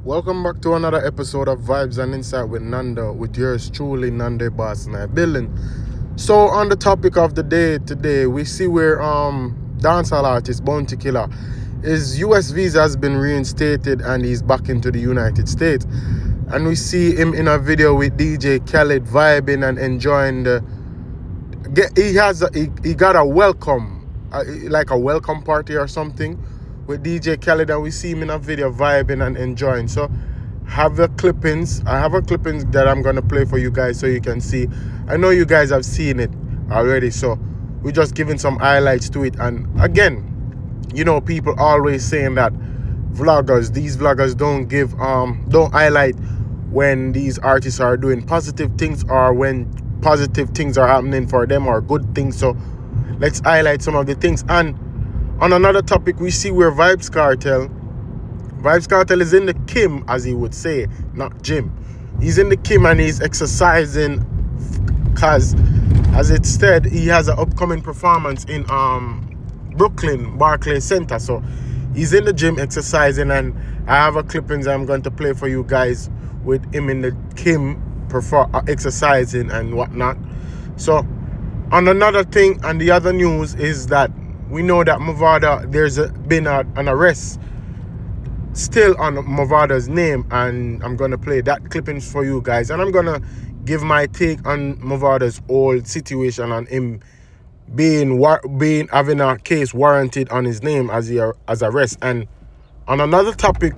Welcome back to another episode of Vibes and Insight with Nando, with yours truly, Nando Boss Night Building. So on the topic of the day today, we see where dancehall artist Bounty Killer, his US visa has been reinstated and he's back into the United States. And we see him in a video with DJ Khaled vibing and enjoying he got a welcome, like a welcome party or something with DJ Khaled, and we see him in a video vibing and enjoying. So I have a clippings that I'm gonna play for you guys so you can see. I know you guys have seen it already, so we're just giving some highlights to it. And again, you know, people always saying that these vloggers don't highlight when these artists are doing positive things or when positive things are happening for them or good things. So let's highlight some of the things. And on another topic, we see where Vybz Kartel is in the Kim, as he would say, not gym. He's in the Kim and he's exercising because, as it said, he has an upcoming performance in Brooklyn Barclays Center. So he's in the gym exercising, and I have a clippings I'm going to play for you guys with him in the Kim exercising and whatnot. So on another thing, and the other news is that we know that Mavado, there's been an arrest still on Mavado's name, and I'm gonna play that clippings for you guys, and I'm gonna give my take on Mavado's old situation and him having a case warranted on his name as arrest. And on another topic,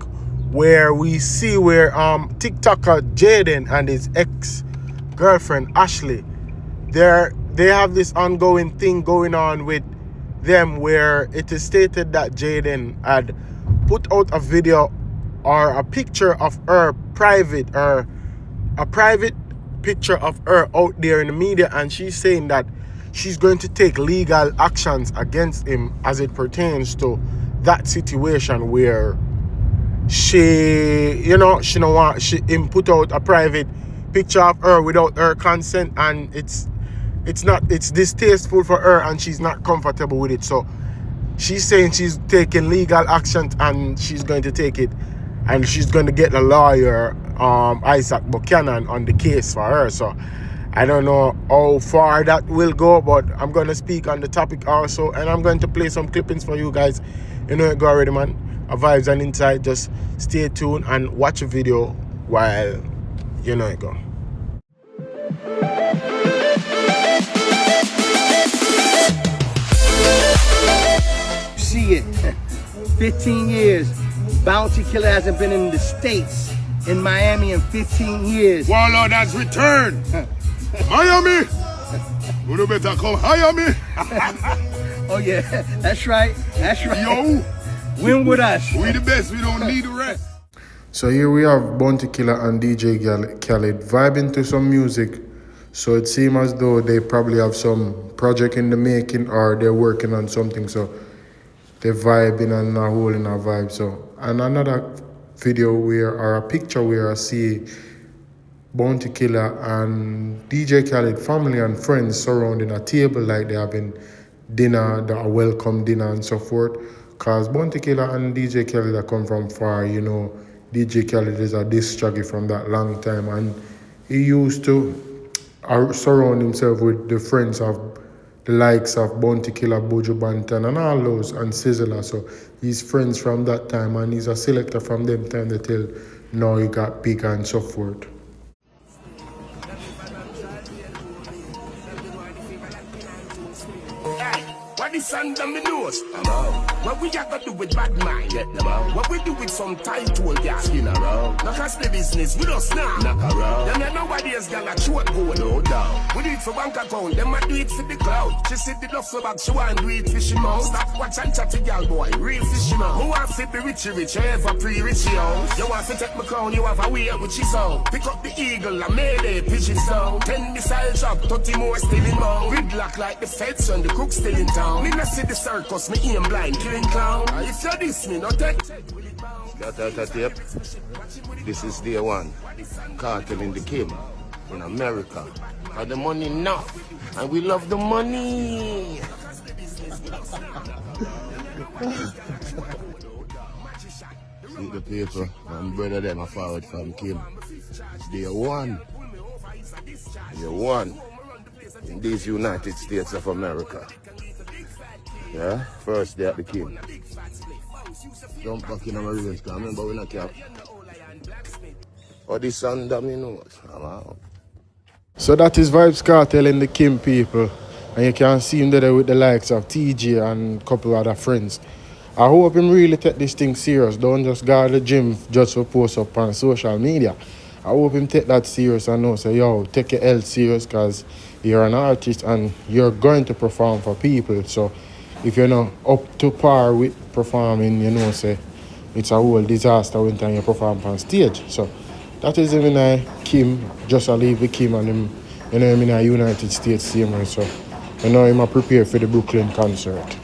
where we see where TikToker Jaden and his ex-girlfriend Ashley, they have this ongoing thing going on with them, where it is stated that Jaden had put out a video or a picture of her private picture of her out there in the media, and she's saying that she's going to take legal actions against him as it pertains to that situation where she don't want him put out a private picture of her without her consent, and it's distasteful for her and she's not comfortable with it. So she's saying she's taking legal action and she's going to take it, and she's going to get a lawyer, Isaac Buchanan, on the case for her. So I don't know how far that will go, but I'm going to speak on the topic also, and I'm going to play some clippings for you guys. You know it go already, man. Vibes and Insight. Just stay tuned and watch a video while you know it go. See it. 15 years. Bounty Killer hasn't been in the States, in Miami, in 15 years. Warlord has returned. Miami. You better come hire me. Oh yeah, that's right. That's right. Yo. Win with us. We the best. We don't need the rest. So here we have Bounty Killer and DJ Khaled vibing to some music. So it seems as though they probably have some project in the making or they're working on something. So they're vibing and not holding a vibe. So, and another video or a picture where I see Bounty Killer and DJ Khaled family and friends surrounding a table like they having dinner, a welcome dinner and so forth. Because Bounty Killer and DJ Khaled are come from far, you know. DJ Khaled is a disc jockey from that long time, and he used to surround himself with the friends of the likes of Bounty Killer, Buju Banton and all those, and Sizzler. So he's friends from that time, and he's a selector from them time till now he got big and so forth. This under me nose. What we got to do with bad mind? What we do with some title gas? Skin around. Knock us the business, we don't snap. Knock around. Then nobody else got a throat going. No doubt. We do it for bank account, them might do it for the cloud. She said the duffel bag, she want to do it fishy mouth. Stop watch and chat to girl boy, real fishy mouth. Who want to be rich, ever pre-rich house. You want to take my crown, you have a way with your sound. Pick up the eagle and made a pigeon sound. 10 missile drop, 30 more still in mouth. Gridlock like the feds and the cook still in town. Me not see the circus, me aim blind, killing clown. If you diss me, no take. Got out a tape. This is day one. Cartel in the Kim in America. And the money enough. And we love the money. See the paper, and brother them are forward from Kim. Day one. Day one. In these United States of America. Yeah, first day at the Kim. Jump back in our revenge, because remember we not cap. Oh, this under me nose. I'm out. So that is Vybz Kartel and the Kim people. And you can see him there with the likes of TJ and a couple other friends. I hope him really take this thing serious. Don't just go to the gym just for post up on social media. I hope him take that serious and know, say, yo, take your health serious because you're an artist and you're going to perform for people. So if you're not up to par with performing, you know, say, it's a whole disaster when time you perform on stage. So that is him in Kim, just a leave with Kim and him, you know, him in a United States same way. So you know him a prepare for the Brooklyn concert.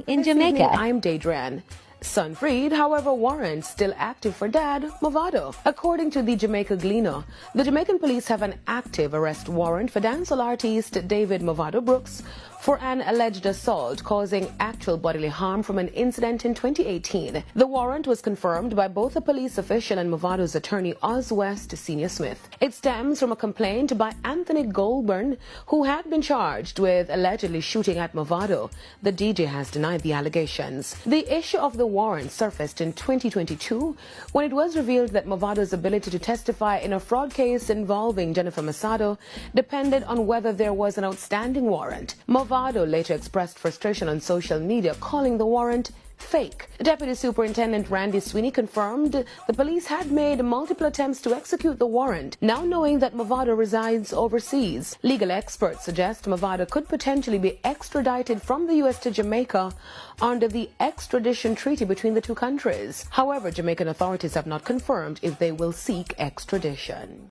In Jamaica, I'm Daedran. Son freed, however, Warrant still active for dad, Mavado. According to the Jamaica Gleaner, the Jamaican police have an active arrest warrant for dancehall artist David Mavado Brooks for an alleged assault causing actual bodily harm from an incident in 2018. The warrant was confirmed by both a police official and Mavado's attorney Oz West Senior Smith. It stems from a complaint by Anthony Goldburn, who had been charged with allegedly shooting at Mavado. The DJ has denied the allegations. The issue of the warrant surfaced in 2022 when it was revealed that Mavado's ability to testify in a fraud case involving Jennifer Masado depended on whether there was an outstanding warrant. Mavado later expressed frustration on social media, calling the warrant fake. Deputy Superintendent Randy Sweeney confirmed the police had made multiple attempts to execute the warrant, now knowing that Mavado resides overseas. Legal experts suggest Mavado could potentially be extradited from the U.S. to Jamaica under the extradition treaty between the two countries. However, Jamaican authorities have not confirmed if they will seek extradition.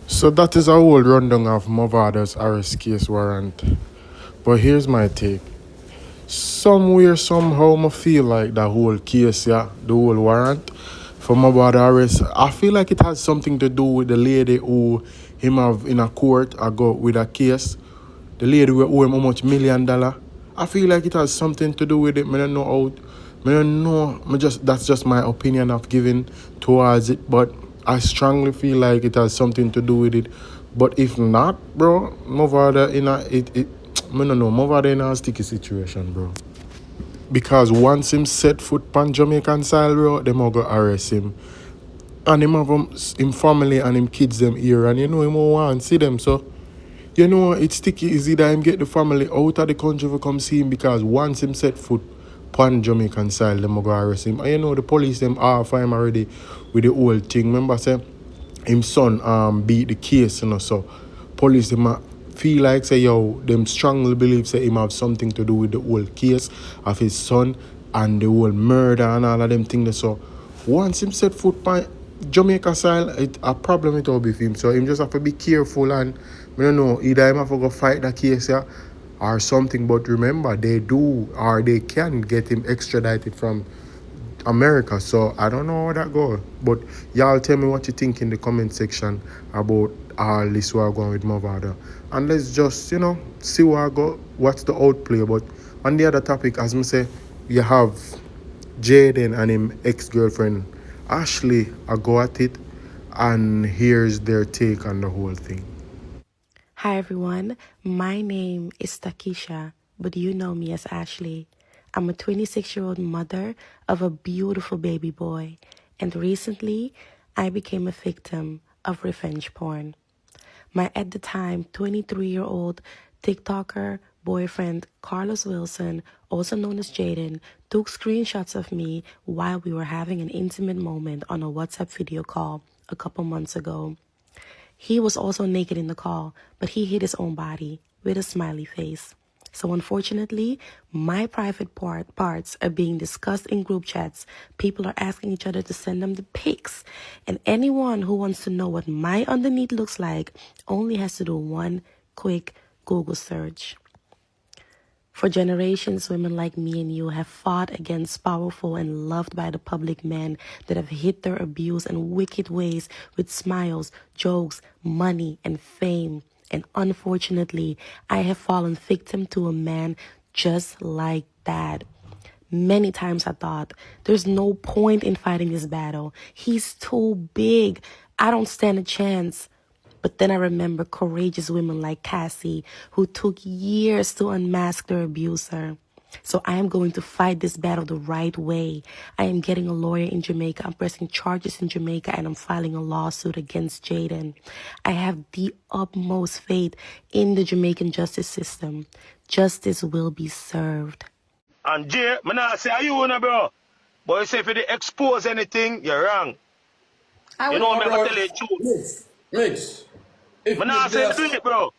So that is a whole rundown of Mavado's arrest case warrant. But here's my take. Somewhere, somehow, I feel like the whole case, yeah, the whole warrant for Mavado arrest, I feel like it has something to do with the lady who him have in a court ago with a case. The lady who owe him how much $1 million. I feel like it has something to do with it. I don't know how. I don't know. That's just my opinion of giving towards it. But I strongly feel like it has something to do with it. But if not, bro, Mavado in a I don't know, Mavado in a sticky situation, bro. Because once him set foot on Jamaican soil, bro, them all go arrest him. And him have him family and him kids them here, and you know him all want to see them. So, you know, it's sticky. Is either him get the family out of the country to come see him, because once him set foot on Jamaican soil, them all go arrest him. And you know, the police them are for him already with the whole thing. Remember, say, him son beat the case, you know, so police them feel like, say, yo, them strongly believe, say, him have something to do with the whole case of his son and the whole murder and all of them things. So once him set foot on Jamaica soil, it a problem it will be for him. So him just have to be careful, and I don't know, either him have to go fight the case, yeah, or something. But remember, they do, or they can get him extradited from America. So I don't know how that goes. But y'all tell me what you think in the comment section about all this we are going with Mavado. And let's just, you know, see where I go, what's the outplay. But on the other topic, as I say, you have Jaden and him ex-girlfriend Ashley a go at it, and here's their take on the whole thing. Hi everyone, my name is Takisha, but you know me as Ashley. I'm a 26-year-old mother of a beautiful baby boy, and recently I became a victim of revenge porn. My at the time 23-year-old TikToker boyfriend Carlos Wilson, also known as Jaden, took screenshots of me while we were having an intimate moment on a WhatsApp video call a couple months ago. He was also naked in the call, but he hid his own body with a smiley face. So unfortunately, my private parts are being discussed in group chats. People are asking each other to send them the pics. And anyone who wants to know what my underneath looks like only has to do one quick Google search. For generations, women like me and you have fought against powerful and loved by the public men that have hid their abuse and wicked ways with smiles, jokes, money, and fame. And unfortunately, I have fallen victim to a man just like that. Many times I thought, there's no point in fighting this battle. He's too big. I don't stand a chance. But then I remember courageous women like Cassie who took years to unmask their abuser. So I am going to fight this battle the right way. I am getting a lawyer in Jamaica. I'm pressing charges in Jamaica and I'm filing a lawsuit against Jaden. I have the utmost faith in the Jamaican justice system. Justice will be served. And Jay, me not say you wanna, bro. But you say if you expose anything, you're wrong. You know me, I tell you the truth. Mix. If Me not say do it, bro.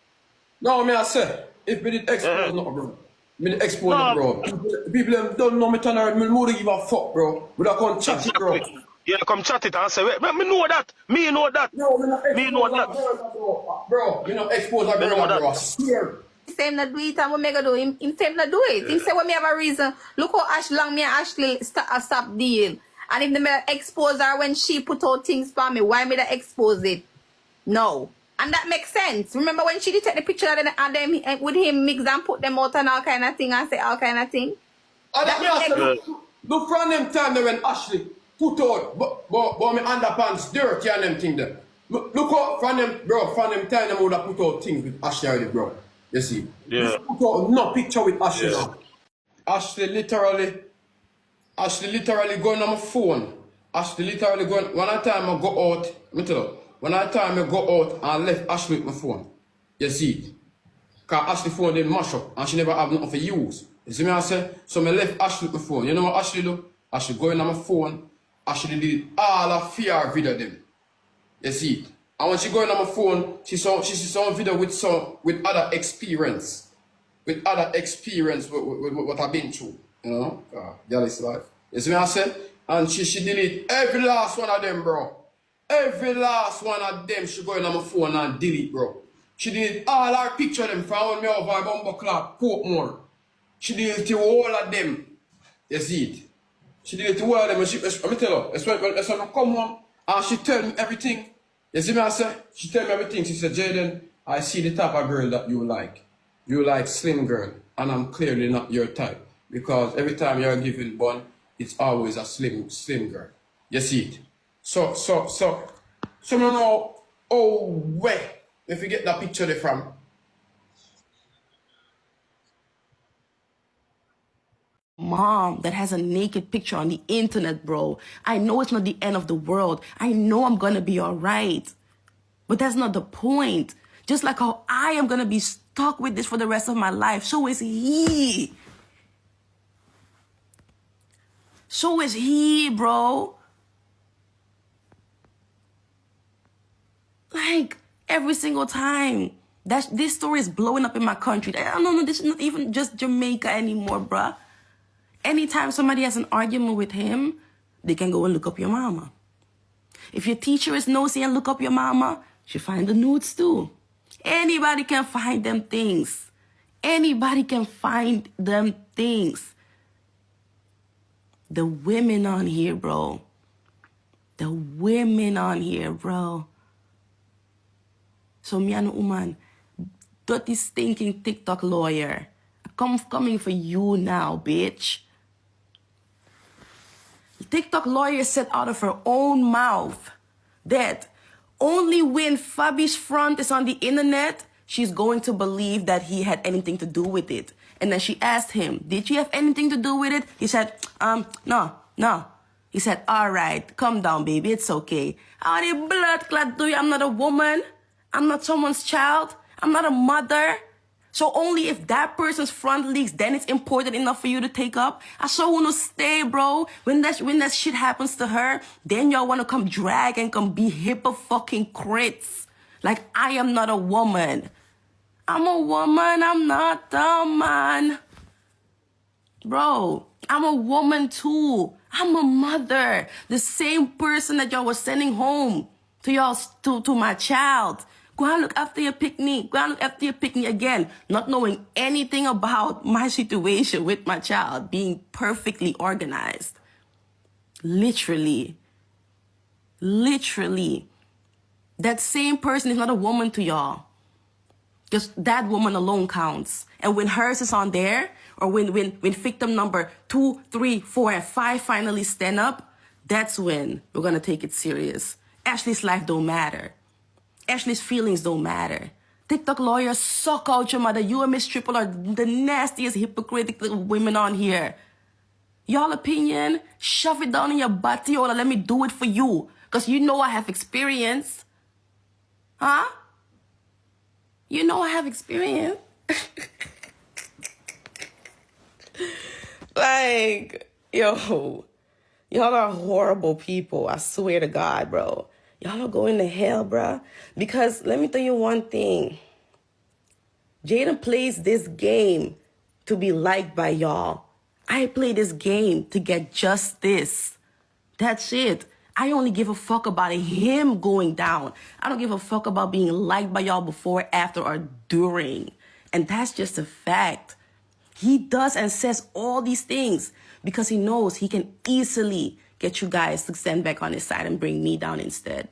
No, me I say, if we did expose nothing, bro. Me did expose it, bro. People don't know me turn around, me more give a fuck, bro. We don't come chat it, bro. Yeah, come chat it and say, wait, me know that. Me know that. No, me not Me know expose that. that, bro. Me not expose that, bro. I swear. Same not do it and what me go do him same not do it. Him say when me have a reason. Look how long me and Ashley stop deal. And if me expose her when she put out things for me, why me that expose it? No. And that makes sense. Remember when she did take the picture and them with him mix and put them out and all kind of thing and say all kind of thing? And that me also look from them time there when Ashley put out but me underpants dirty and them thing there. Look out from them, bro, from them time them would have put out things with Ashley already, bro. You see? Yeah. Put out no picture with Ashley now. Ashley literally going on my phone. Ashley literally going, one time I go out, let me tell you, when I time I go out and left Ashley with my phone. You see it? Because Ashley phone didn't mash up and she never have nothing for use. You see me I say? So I left Ashley with my phone. You know what Ashley do? Ashley going on my phone, Ashley did all of fear video them. You see it? And when she going on my phone, she see some video with other experience. With other experience with what I've been through. You know? Girl is life. You see me I say? And she delete every last one of them, bro. Every last one of them she going on my phone and delete, bro. She did all our picture them from when me over at Bumble Club, Portmore. She did all of them. You see it? She did all of them. Let me tell her, that's when I come home and she tell me everything. You see me I say? She tell me everything. She said, Jaden, I see the type of girl that you like. You like slim girl. And I'm clearly not your type. Because every time you're giving bun, it's always a slim girl. You see it? So no know, oh, where if you get that picture there from. Mom that has a naked picture on the internet, bro. I know it's not the end of the world. I know I'm gonna be all right. But that's not the point. Just like how I am gonna be stuck with this for the rest of my life, so is he. So is he, bro. Like, every single time. This story is blowing up in my country. No, this is not even just Jamaica anymore, bruh. Anytime somebody has an argument with him, they can go and look up your mama. If your teacher is nosy and look up your mama, she find the nudes too. Anybody can find them things. Anybody can find them things. The women on here, bro. The women on here, bro. So me and woman, dirty stinking TikTok lawyer, coming for you now, bitch. The TikTok lawyer said out of her own mouth that only when Fabi's front is on the internet, she's going to believe that he had anything to do with it. And then she asked him, did you have anything to do with it? He said, no. He said, all right, calm down, baby, it's okay. How the blood clot do you? I'm not a woman. I'm not someone's child. I'm not a mother. So only if that person's front leaks, then it's important enough for you to take up. I so want to stay, bro. When that shit happens to her, then y'all want to come drag and come be hypocrites. Like, I am not a woman. I'm a woman. I'm not a man. Bro, I'm a woman too. I'm a mother. The same person that y'all was sending home to y'all, to my child. Go and look after your picnic. Go and look after your picnic again. Not knowing anything about my situation with my child being perfectly organized. Literally. That same person is not a woman to y'all. Just that woman alone counts. And when hers is on there, or when victim number 2, 3, 4, and 5 finally stand up, that's when we're gonna take it serious. Ashley's life don't matter. Ashley's feelings don't matter. TikTok lawyers, suck out your mother. You and Miss Triple are the nastiest hypocritical women on here. Y'all opinion, shove it down in your butty or let me do it for you. Because you know I have experience. Huh? You know I have experience. Like, yo, y'all are horrible people. I swear to God, bro. Y'all are going to hell, bro. Because let me tell you one thing. Jaden plays this game to be liked by y'all. I play this game to get justice. That's it. I only give a fuck about him going down. I don't give a fuck about being liked by y'all before, after, or during. And that's just a fact. He does and says all these things because he knows he can easily get you guys to stand back on his side and bring me down instead.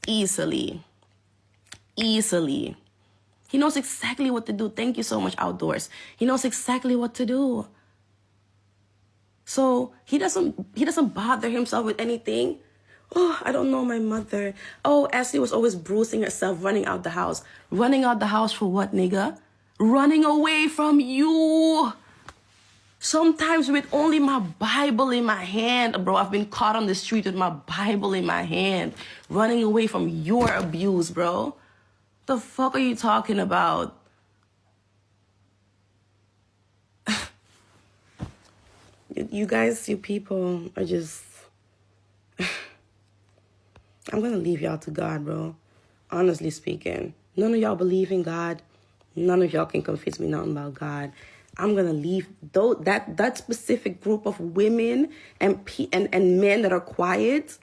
Easily. Easily. He knows exactly what to do. Thank you so much, Outdoors. He knows exactly what to do. So he doesn't bother himself with anything. Oh, I don't know my mother. Oh, Ashley was always bruising herself, running out the house. Running out the house for what, nigga? Running away from you. Sometimes with only my Bible in my hand, bro. I've been caught on the street with my Bible in my hand. Running away from your abuse, bro. The fuck are you talking about? You guys, you people are just... I'm gonna leave y'all to God, bro. Honestly speaking. None of y'all believe in God. None of y'all can convince me nothing about God. I'm gonna leave that specific group of women and men that are quiet.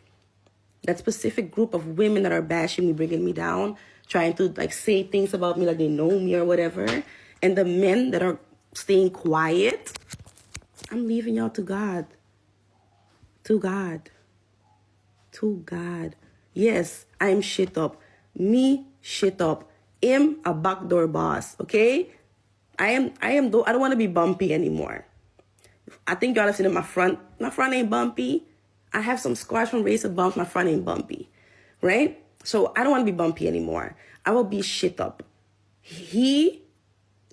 That specific group of women that are bashing me, bringing me down, trying to like say things about me like they know me or whatever. And the men that are staying quiet, I'm leaving y'all to God. To God. To God. Yes, I am shit up. Me shit up. Him a backdoor boss, okay? I don't want to be bumpy anymore. I think y'all have seen it. My front ain't bumpy. I have some scars from razor bumps. My front ain't bumpy, right? So I don't want to be bumpy anymore. I will be shit up. He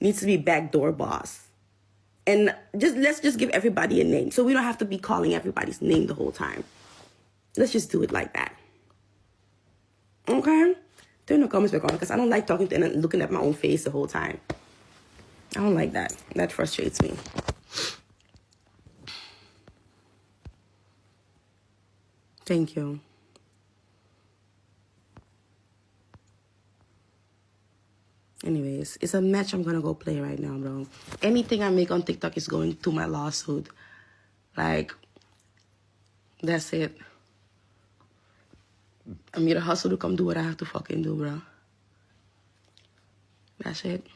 needs to be backdoor boss. And let's just give everybody a name. So we don't have to be calling everybody's name the whole time. Let's just do it like that. Okay? Turn the comments back on because I don't like talking to and looking at my own face the whole time. I don't like that. That frustrates me. Thank you. Anyways, it's a match I'm going to go play right now, bro. Anything I make on TikTok is going to my lawsuit. Like, that's it. I'm here to hustle to come do what I have to fucking do, bro. That's it.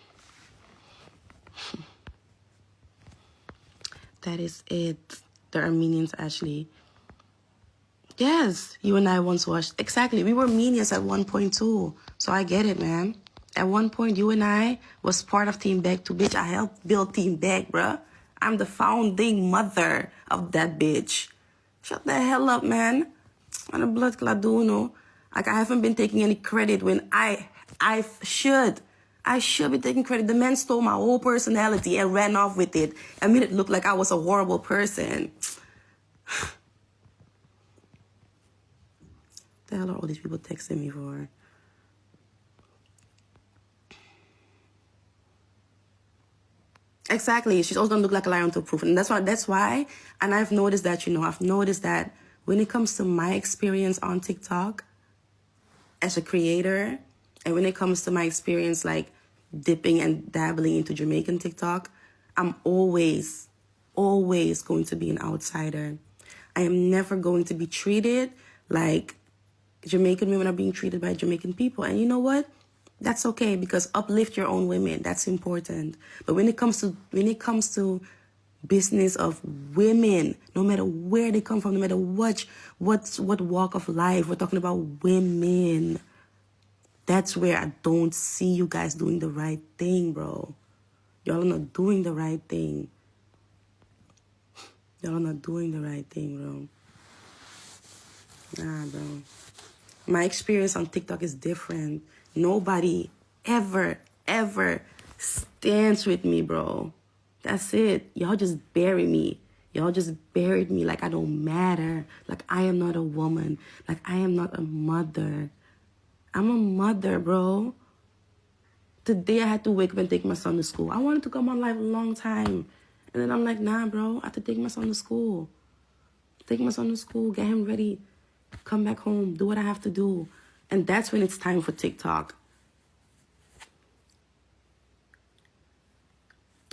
That is it. The Armenians, Ashley. Yes, you and I once watched. Exactly. We were minions at one point too. So I get it, man. At one point, you and I was part of Team Back to bitch. I helped build Team Back, bruh. I'm the founding mother of that bitch. Shut the hell up, man. I'm a blood clot duno. Like, I haven't been taking any credit when I should. I should be taking credit. The man stole my whole personality and ran off with it and made it look like I was a horrible person. The hell are all these people texting me for? Exactly. She's also gonna look like a liar until proof. And that's why, and I've noticed that, when it comes to my experience on TikTok as a creator, and when it comes to my experience like dipping and dabbling into Jamaican TikTok, I'm always going to be an outsider. I am never going to be treated like Jamaican women are being treated by Jamaican people. And you know what? That's okay, because uplift your own women. That's important. But when it comes to business of women, no matter where they come from, no matter what walk of life, we're talking about women. That's where I don't see you guys doing the right thing, bro. Y'all are not doing the right thing. Y'all are not doing the right thing, bro. Nah, bro. My experience on TikTok is different. Nobody ever stands with me, bro. That's it. Y'all just bury me. Y'all just buried me like I don't matter. Like I am not a woman. Like I am not a mother. I'm a mother, bro. Today I had to wake up and take my son to school. I wanted to come on live a long time. And then I'm like, nah, bro. I have to take my son to school. Take my son to school. Get him ready. Come back home. Do what I have to do. And that's when it's time for TikTok.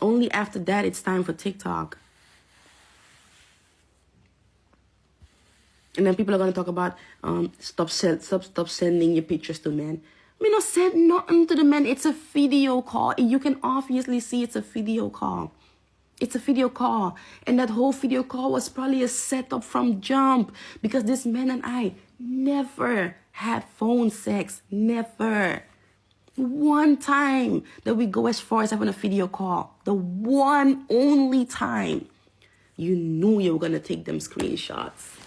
Only after that it's time for TikTok. And then people are going to talk about stop sending your pictures to men. I mean, I said nothing to the men. It's a video call. You can obviously see it's a video call. It's a video call. And that whole video call was probably a setup from jump. Because this man and I never had phone sex. Never. One time that we go as far as having a video call. The one only time. You knew you were going to take them screenshots.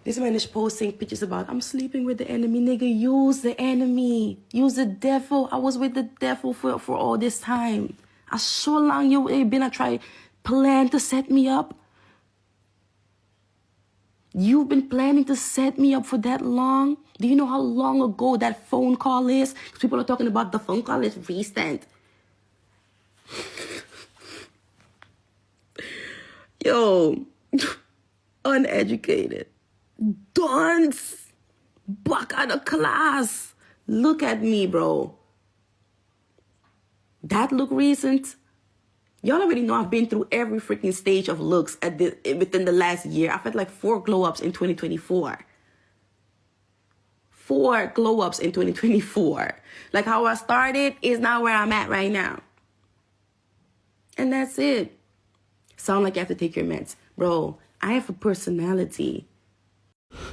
This man is posting pictures about, I'm sleeping with the enemy. Nigga, use the enemy. Use the devil. I was with the devil for all this time. I so long you been plan to set me up. You've been planning to set me up for that long? Do you know how long ago that phone call is? People are talking about the phone call is recent. Yo, uneducated. Dunce. Back out of class. Look at me, bro. That look recent. Y'all already know I've been through every freaking stage of looks within the last year. I've had like 4 glow-ups in 2024. 4 glow-ups in 2024. Like how I started is not where I'm at right now. And that's it. Sound like you have to take your meds. Bro, I have a personality.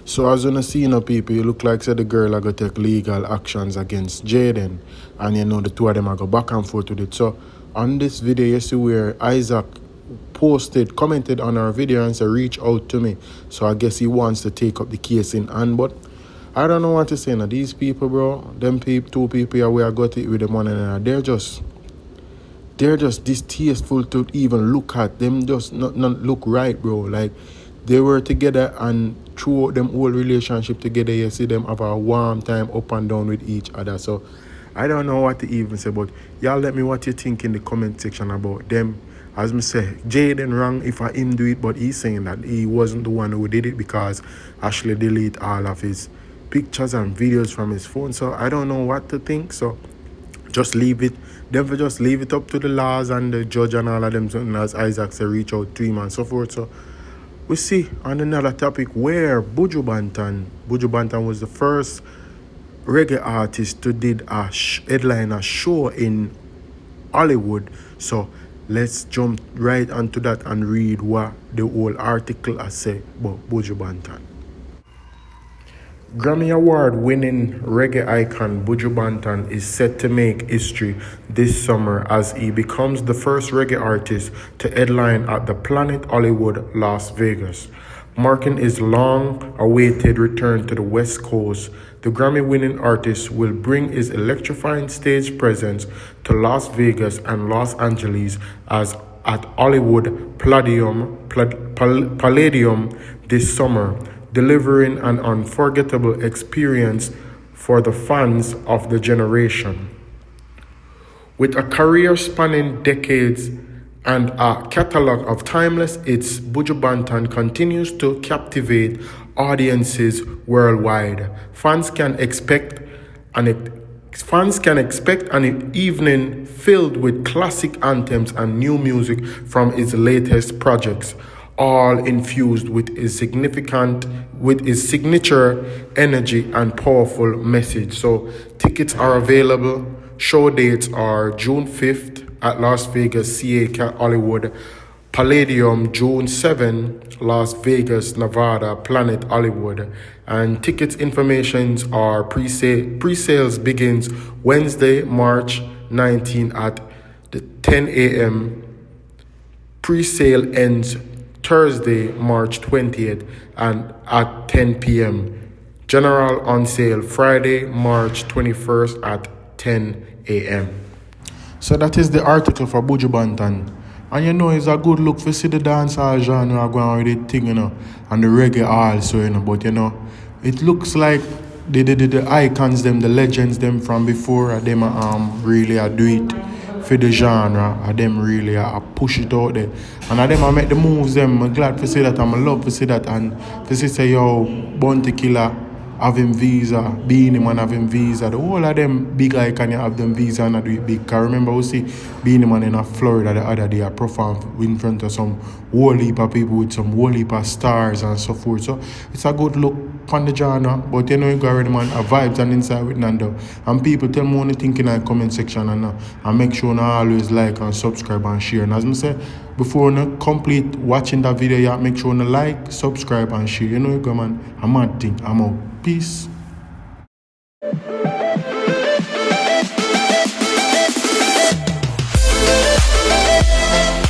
So as you see, people, you look like the girl are going to take legal actions against Jaden. And the two of them are go back and forth with it. So on this video, you see where Isaac commented on our video and said, reach out to me. So I guess he wants to take up the case in hand. But I don't know what to say now. These people, bro, them people, 2 people here, we are got it with them one another. They're just distasteful to even look at. Them just not look right, bro. Like, they were together and throughout them whole relationship together, you see them have a warm time up and down with each other. So I don't know what to even say, but y'all let me what you think in the comment section about them. As me say, Jaden wrong if I him do it, but he's saying that he wasn't the one who did it because Ashley deleted all of his pictures and videos from his phone. So I don't know what to think. So just leave it. Then just leave it up to the laws and the judge and all of them. So as Isaac said, reach out to him and so forth. So we see on another topic where Buju Banton was the first reggae artist to did a headliner show in Hollywood. So let's jump right onto that and read what the whole article has said about Buju Banton. Grammy Award winning reggae icon Buju Banton is set to make history this summer as he becomes the first reggae artist to headline at the Planet Hollywood, Las Vegas. Marking his long-awaited return to the West Coast, the Grammy-winning artist will bring his electrifying stage presence to Las Vegas and Los Angeles as at Hollywood Palladium this summer, delivering an unforgettable experience for the fans of the generation. With a career spanning decades and a catalog of timeless hits, Buju Banton continues to captivate audiences worldwide. Fans can expect an evening filled with classic anthems and new music from his latest projects, all infused with his signature energy and powerful message. So tickets are available. Show dates are June 5th at Las Vegas, CA Hollywood, Palladium, June 7, Las Vegas, Nevada, Planet Hollywood. And tickets informations are pre-sales begins Wednesday, March 19 at the 10 a.m. Pre-sale ends Thursday, March 20th and at 10 p.m. General on sale Friday, March 21st at 10 a.m. So that is the article for Buju Banton. And you know, it's a good look for see the dancehall genre going with the thing, you know, and the reggae also, you know. But, you know, it looks like the icons, them, the legends, them from before, them really do it for the genre, and them really push it out there. And them I make the moves, them, I'm glad to see that, I'm love to see that, and to see say, yo, Bounty Killer having visa, Beanie Man having visa, the whole of them big icon have them visa and do it big. Cause remember we see Beanie Man in Florida the other day, I performed in front of some whole heap of people with some whole heap of stars and so forth. So it's a good look on the genre, but you know you got already man a vibes and inside with Nando. And people tell me what you think in the comment section and make sure you always like and subscribe and share. And as I say, before you complete watching that video, you make sure you like, subscribe and share. You know you go man, I'm mad thing, I'm out. Peace.